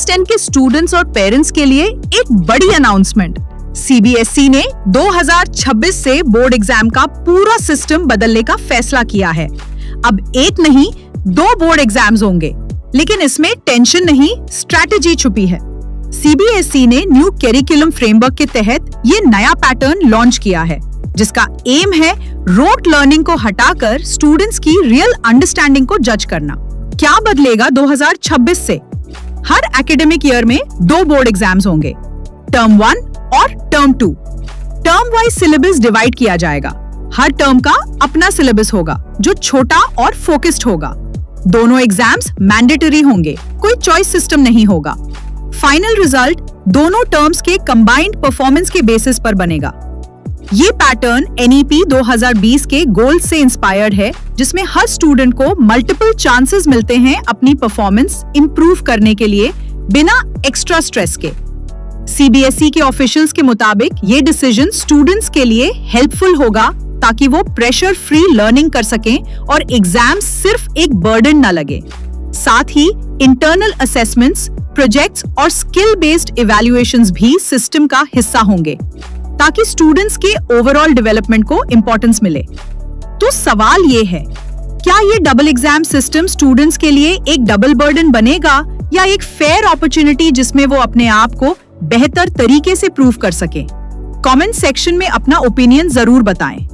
Class 10 के students और parents के लिए एक बड़ी अनाउंसमेंट। सीबीएसई ने 2026 से बोर्ड एग्जाम का पूरा सिस्टम बदलने का फैसला किया है। अब एक नहीं 2 बोर्ड एग्जाम्स होंगे, लेकिन इसमें टेंशन नहीं, स्ट्रैटेजी छुपी है। सीबीएसई ने न्यू करिकुलम फ्रेमवर्क के तहत ये नया पैटर्न लॉन्च किया है, जिसका एम है रोट लर्निंग को हटाकर स्टूडेंट्स की रियल अंडरस्टैंडिंग को जज करना। क्या बदलेगा 2026 से? हर एकेडमिक ईयर में 2 बोर्ड एग्जाम्स होंगे, टर्म 1 और term 2। Term wise syllabus divide किया जाएगा। हर टर्म का अपना सिलेबस होगा जो छोटा और फोकस्ड होगा। दोनों एग्जाम्स मैंडेटरी होंगे, कोई चॉइस सिस्टम नहीं होगा। फाइनल रिजल्ट दोनों टर्म्स के कंबाइंड परफॉर्मेंस के बेसिस पर बनेगा। ये पैटर्न एनईपी 2020 के गोल से इंस्पायर्ड है, जिसमें हर स्टूडेंट को मल्टीपल चांसेस मिलते हैं अपनी परफॉर्मेंस इंप्रूव करने के लिए बिना एक्स्ट्रा स्ट्रेस के। सीबीएसई के ऑफिशियल्स के मुताबिक ये डिसीजन स्टूडेंट्स के लिए हेल्पफुल होगा ताकि वो प्रेशर फ्री लर्निंग कर सकें और एग्जाम सिर्फ एक बर्डन न लगे। साथ ही इंटरनल असेसमेंट्स, प्रोजेक्ट्स और स्किल बेस्ड इवैल्यूएशंस भी सिस्टम का हिस्सा होंगे ताकि स्टूडेंट्स के ओवरऑल डेवलपमेंट को इंपॉर्टेंस मिले। तो सवाल ये है, क्या ये डबल एग्जाम सिस्टम स्टूडेंट्स के लिए एक डबल बर्डन बनेगा या एक फेयर अपॉर्चुनिटी जिसमें वो अपने आप को बेहतर तरीके से प्रूव कर सके? कमेंट सेक्शन में अपना ओपिनियन जरूर बताएं।